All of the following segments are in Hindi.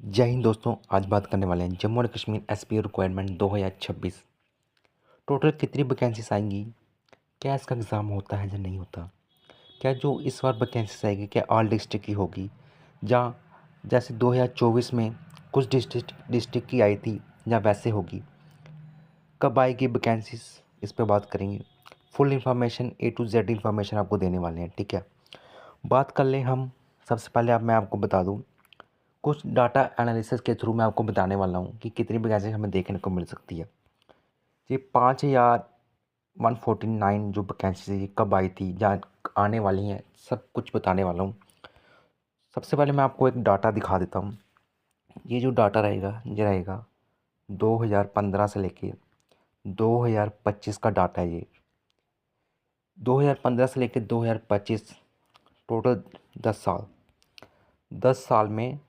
जय हिंद दोस्तों। आज बात करने वाले हैं Jammu and Kashmir SPO requirement 2026। Total कितनी वैकेंसीज आएंगी, क्या इसका एग्ज़ाम होता है या नहीं होता, क्या जो इस बार वैकेंसीज आएगी क्या ऑल डिस्ट्रिक्ट की होगी या जैसे 2024 में कुछ डिस्ट्रिक्ट की आई थी या वैसे होगी, कब आएगी वैकेंसीज, इस पर बात करेंगे। Full information A to Z information आपको देने वाले हैं, ठीक है। बात कर लें हम। सबसे पहले अब मैं आपको बता दूं, कुछ डाटा एनालिसिस के थ्रू मैं आपको बताने वाला हूँ कि कितनी वैकेंसी हमें देखने को मिल सकती है। ये 5149 जो वैकेंसी है ये कब आई थी या आने वाली हैं, सब कुछ बताने वाला हूँ। सबसे पहले मैं आपको एक डाटा दिखा देता हूँ। ये जो डाटा रहेगा ये रहेगा 2015 से लेके 2025 का डाटा है। ये 2015 से लेके 2025 टोटल 10 साल में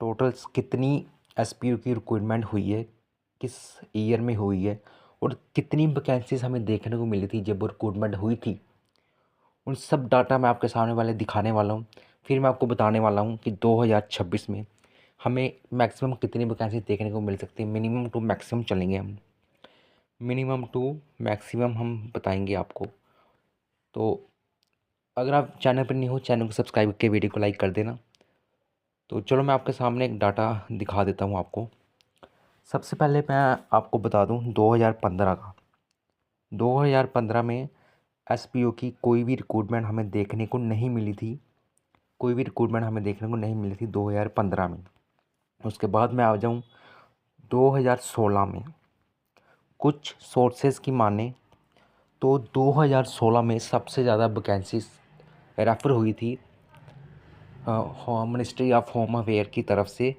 टोटल कितनी एसपीओ की रिक्वायरमेंट हुई है, किस ईयर में हुई है और कितनी वैकेंसीज हमें देखने को मिली थी जब वो रिक्वायरमेंट हुई थी, उन सब डाटा मैं आपके सामने वाले दिखाने वाला हूँ। फिर मैं आपको बताने वाला हूँ कि 2026 में हमें मैक्सिमम कितनी वैकेंसी देखने को मिल सकती है। मिनिमम टू मैक्सिमम चलेंगे हम, मिनिमम टू मैक्सिमम हम बताएंगे आपको। तो अगर आप चैनल पर नहीं हो, चैनल को सब्सक्राइब करके वीडियो को लाइक कर देना। तो चलो मैं आपके सामने एक डाटा दिखा देता हूँ आपको। सबसे पहले मैं आपको बता दूं 2015 का। 2015 में एसपीओ की कोई भी रिक्रूटमेंट हमें देखने को नहीं मिली थी, कोई भी रिक्रूटमेंट हमें देखने को नहीं मिली थी 2015 में। उसके बाद मैं आ जाऊं 2016 में। कुछ सोर्सेज की माने तो 2016 में सबसे ज़्यादा वैकेंसीज रेफ़र हुई थी home ministry of home affair की तरफ से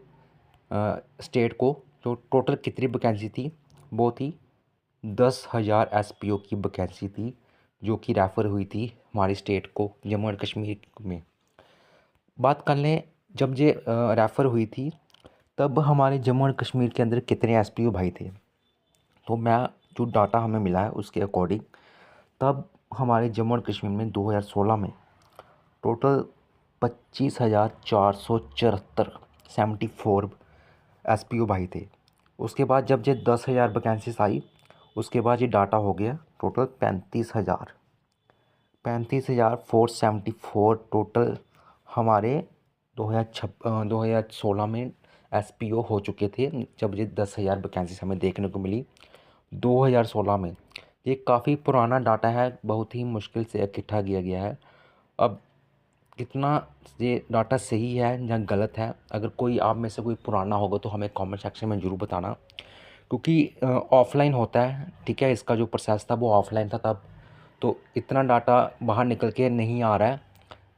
स्टेट को। जो टोटल कितनी वैकेंसी थी वो थी 10,000 एसपीओ की वैकेंसी थी, जो कि रेफ़र हुई थी हमारी स्टेट को, जम्मू एंड कश्मीर में। बात कर लें जब ये रेफ़र हुई थी तब हमारे जम्मू एंड कश्मीर के अंदर कितने एसपीओ भाई थे। तो मैं जो डाटा हमें मिला है उसके अकॉर्डिंग तब हमारे जम्मू एंड कश्मीर में 2016 में टोटल 25,474 74 एसपीओ भाई थे। उसके बाद जब ये 10,000 वैकेंसीज आई, उसके बाद ये डाटा हो गया टोटल 35,474 टोटल हमारे 2016 में एसपीओ हो चुके थे जब ये 10,000 वैकेंसीज हमें देखने को मिली 2016 में। ये काफ़ी पुराना डाटा है, बहुत ही मुश्किल से इकट्ठा किया गया है। अब कितना ये डाटा सही है या गलत है, अगर कोई आप में से कोई पुराना होगा तो हमें कमेंट सेक्शन में ज़रूर बताना, क्योंकि ऑफ़लाइन होता है, ठीक है। इसका जो प्रोसेस था वो ऑफ़लाइन था तब, तो इतना डाटा बाहर निकल के नहीं आ रहा है।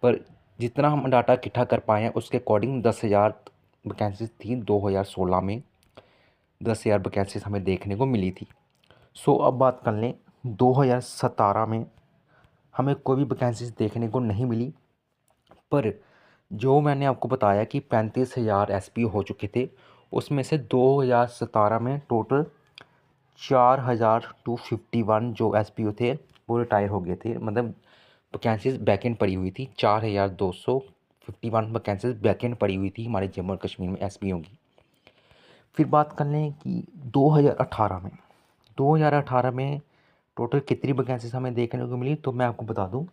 पर जितना हम डाटा इकट्ठा कर पाए हैं उसके अकॉर्डिंग 10,000 वैकेंसीज थी 2016 में। 10,000 वैकेंसीज हमें देखने को मिली थी। सो अब बात कर लें 2017 में हमें कोई भी वैकेंसीज देखने को नहीं मिली। पर जो मैंने आपको बताया कि 35,000 एसपीओ हो चुके थे, उसमें से 2017 में टोटल 4,251 जो एसपीओ थे वो रिटायर हो गए थे, मतलब वैकेंसीज वैकेंट पड़ी हुई थी। 4,251 वैकेंसीज वैकेंट पड़ी हुई थी हमारे जम्मू और कश्मीर में एसपीओ की। फिर बात कर लें कि 2018 में टोटल कितनी वैकेंसीज हमें देखने को मिली, तो मैं आपको बता दूं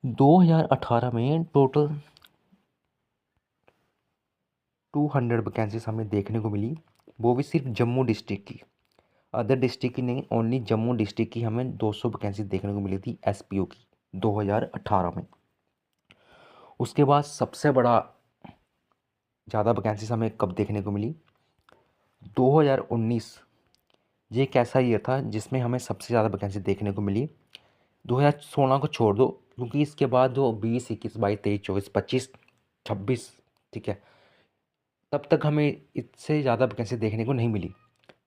2018 में टोटल 200 वैकेंसीज हमें देखने को मिली, वो भी सिर्फ जम्मू डिस्ट्रिक्ट की, अदर डिस्ट्रिक्ट की नहीं, ओनली जम्मू डिस्ट्रिक्ट की हमें 200 वैकेंसी देखने को मिली थी एसपीओ की 2018 में। उसके बाद सबसे बड़ा ज़्यादा वैकेंसीज हमें कब देखने को मिली, 2019। ये एक ऐसा ईयर था जिसमें हमें सबसे ज़्यादा वैकेंसी देखने को मिली। 2016 को छोड़ दो, क्योंकि इसके बाद जो 20, 21, 22, 23, 24, 25, 26, ठीक है, तब तक हमें इससे ज़्यादा वैकेंसी देखने को नहीं मिली।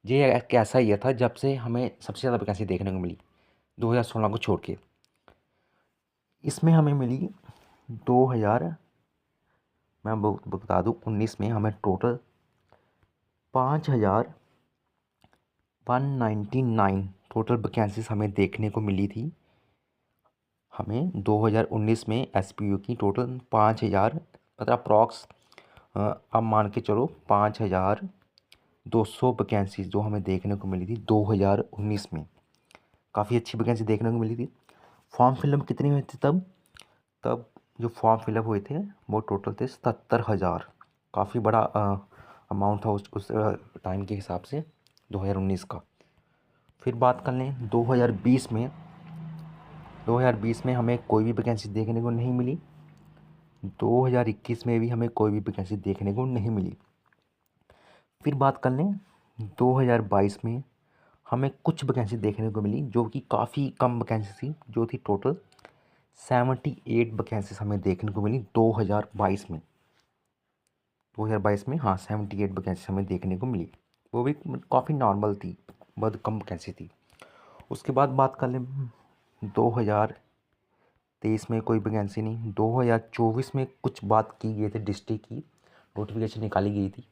ये एक ऐसा ईयर था जब से हमें सबसे ज़्यादा वैकेंसी देखने को मिली 2016 को छोड़ के। इसमें हमें मिली 2000, मैं बता दूँ 19 में हमें टोटल 5,199 टोटल वैकेंसीज हमें देखने को मिली थी। हमें 2019 में एसपीयू की टोटल 5,000, मतलब अप्रॉक्स अब मान के चलो 5200 वैकेंसी जो हमें देखने को मिली थी 2019 में, काफ़ी अच्छी वैकेंसी देखने को मिली थी। फॉर्म फिलअप कितनी हुई थी तब? तब जो फॉर्म फिलअप हुए थे वो टोटल थे 77,000, काफ़ी बड़ा अमाउंट था उस टाइम के हिसाब से 2019 का। फिर बात कर लें 2020 में, 2020 में हमें कोई भी वैकेंसी देखने को नहीं मिली। 2021 में भी हमें कोई भी वैकेंसी देखने को नहीं मिली। फिर बात कर लें 2022 में हमें कुछ वैकेंसी देखने को मिली जो कि काफ़ी कम वैकेंसी थी, जो थी टोटल 78 वैकेंसीज हमें देखने को मिली 2022 में। 2022 में हाँ 78 वैकेंसी हमें देखने को मिली, वो भी काफ़ी नॉर्मल थी, बहुत कम वैकेंसी थी। उसके बाद बात कर लें 2023 में कोई वैकेंसी नहीं। 2024 में कुछ बात की गई थी, डिस्ट्रिक्ट की नोटिफिकेशन निकाली गई थी,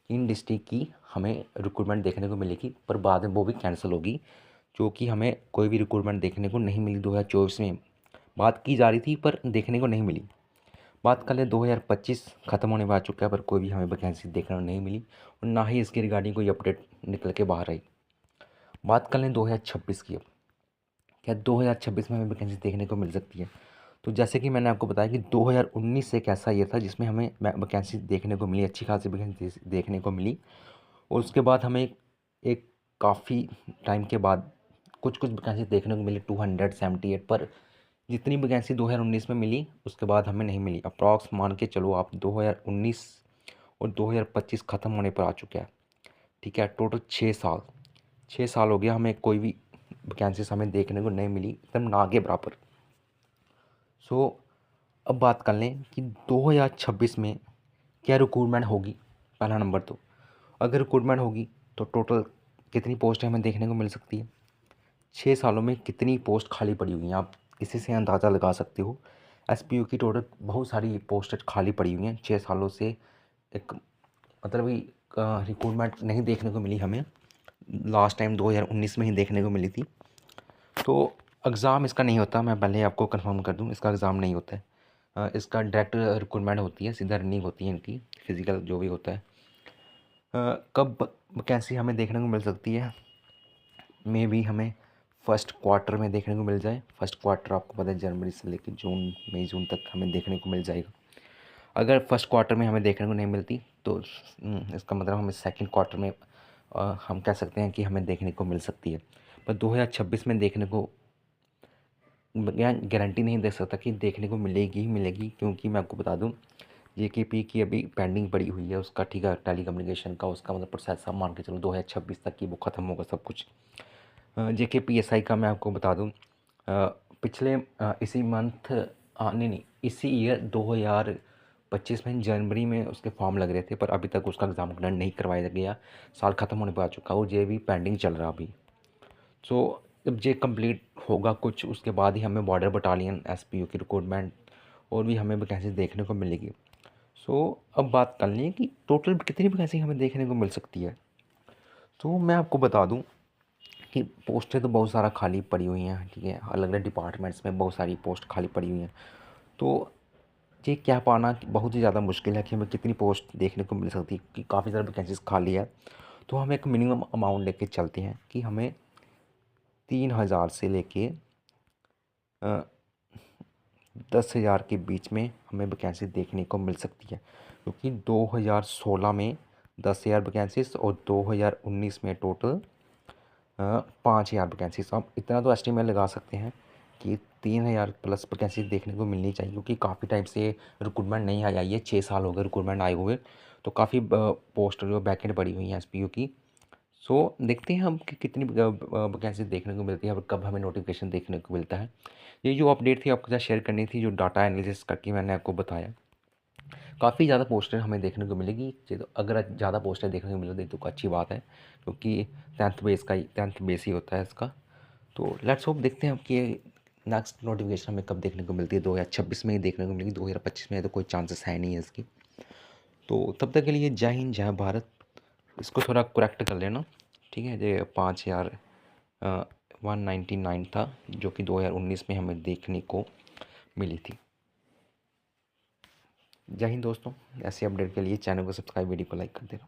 इन डिस्ट्रिक्ट की हमें रिक्रूटमेंट देखने को मिलेगी, पर बाद में वो भी कैंसिल होगी, जो कि हमें कोई भी रिक्रूटमेंट देखने को नहीं मिली। 2024 में बात की जा रही थी पर देखने को नहीं मिली। बात कर ले 2025 ख़त्म होने पर आ चुका है, पर कोई भी हमें वैकेंसी देखने को नहीं मिली और ना ही इसके रिगार्डिंग कोई अपडेट निकल के बाहर आई। बात कर लें 2026 की, अब क्या 2026 में हमें वैकेंसी देखने को मिल सकती है? तो जैसे कि मैंने आपको बताया कि 2019 एक ऐसा ईयर था जिसमें हमें वैकेंसी देखने को मिली, अच्छी खासी वैकेंसी देखने को मिली। और उसके बाद हमें एक काफ़ी टाइम के बाद कुछ कुछ वैकेंसी देखने को मिली 278, पर जितनी वैकेंसी 2019 में मिली उसके बाद हमें नहीं मिली। अप्रॉक्स मान के चलो आप 2019 और 2025 ख़त्म होने पर आ चुका है, ठीक है। टोटल 6 साल हो गया, हमें कोई भी वैकेंसीज हमें देखने को नहीं मिली, एकदम ना के बराबर। सो अब बात कर लें कि 2026 में क्या रिक्रूटमेंट होगी। पहला नंबर तो अगर रिक्रूटमेंट होगी तो टोटल कितनी पोस्टें हमें देखने को मिल सकती है? 6 सालों में कितनी पोस्ट खाली पड़ी हुई हैं, आप इसी से अंदाज़ा लगा सकते हो। एसपीओ की टोटल बहुत सारी पोस्टें खाली पड़ी हुई हैं 6 सालों से। एक मतलब कि रिक्रूटमेंट नहीं देखने को मिली हमें, लास्ट टाइम 2019 में ही देखने को मिली थी। तो एग्ज़ाम इसका नहीं होता, मैं पहले आपको कंफर्म कर दूं, इसका एग्ज़ाम नहीं होता है। इसका डायरेक्ट रिक्रूटमेंट होती है, सीधा रनिंग होती है इनकी, फिज़िकल जो भी होता है। कब वैकेंसी हमें देखने को मिल सकती है? मे बी हमें फर्स्ट क्वार्टर में देखने को मिल जाए। फर्स्ट क्वार्टर आपको पता है जनवरी से लेकर जून, मई जून तक हमें देखने को मिल जाएगा। अगर फर्स्ट क्वार्टर में हमें देखने को नहीं मिलती तो इसका मतलब हमें सेकंड क्वार्टर में हम कह सकते हैं कि हमें देखने को मिल सकती है। पर 2026 में देखने को गारंटी नहीं दे सकता कि देखने को मिलेगी ही मिलेगी, क्योंकि मैं आपको बता दूं जेकेपी की अभी पेंडिंग पड़ी हुई है उसका, ठीक है, टेली कम्युनिकेशन का, उसका मतलब प्रोसेस आप मान के चलो 2026 तक की वो ख़त्म होगा सब कुछ। जेकेपीएसआई का मैं आपको बता दूं पिछले इसी मंथ नहीं, इसी ईयर 2025 में जनवरी में उसके फॉर्म लग रहे थे, पर अभी तक उसका एग्ज़ाम कंडक्ट नहीं करवाया गया। साल ख़त्म होने पर आ चुका और ये भी पेंडिंग चल रहा अभी। सो जब ये कंप्लीट होगा कुछ, उसके बाद ही हमें बॉर्डर बटालियन एसपीओ की रिक्रूटमेंट और भी हमें वैकेंसी देखने को मिलेगी। सो अब बात कर लें कि टोटल कितनी वैकेंसी हमें देखने को मिल सकती है। तो मैं आपको बता दूं कि पोस्टें तो बहुत सारा खाली पड़ी हुई हैं, ठीक है, अलग अलग डिपार्टमेंट्स में बहुत सारी पोस्ट खाली पड़ी हुई हैं। तो ये कह पाना कि बहुत ही ज़्यादा मुश्किल है कि हमें कितनी पोस्ट देखने को मिल सकती है, कि काफ़ी ज़्यादा वैकेंसीज खाली है। तो हम एक मिनिमम अमाउंट लेके चलते हैं कि हमें 3,000 से लेके 10,000 के बीच में हमें वैकेंसी देखने को मिल सकती है, क्योंकि 2016 में 10,000 वैकेंसीज और 2019 में टोटल 5,000 वैकेंसीज। आप इतना तो एस्टिमेट लगा सकते हैं कि 3,000 प्लस वैकेंसी देखने को मिलनी चाहिए, क्योंकि काफ़ी टाइम से रिक्रूटमेंट नहीं आई है। 6 साल हो गए रिक्रूटमेंट आए हुए, तो काफ़ी पोस्ट जो वैकेंट पड़ी हुई हैं एसपीयू की। सो देखते हैं हम कि कितनी वैकेंसी देखने को मिलती है और कब हमें नोटिफिकेशन देखने को मिलता है। ये जो अपडेट थी आपके साथ शेयर करनी थी, जो डाटा एनालिसिस करके मैंने आपको बताया। काफ़ी ज़्यादा पोस्टर हमें देखने को मिलेगी, तो अगर ज़्यादा पोस्टर देखने को मिलेगी तो अच्छी बात है, क्योंकि 10th बेस ही होता है इसका। तो लेट्स होप, देखते हैं कि नेक्स्ट नोटिफिकेशन हमें कब देखने को मिलती है। 2026 में ही देखने को मिलेगी, 2025 में तो कोई चांसेस है नहीं है इसकी। तो तब तक के लिए जय हिंद जय भारत। इसको थोड़ा करेक्ट कर लेना, ठीक है। ये 5,199 था जो कि 2019 में हमें देखने को मिली थी। जय हिंद दोस्तों, ऐसे अपडेट के लिए चैनल को सब्सक्राइब, वीडियो को लाइक कर देना।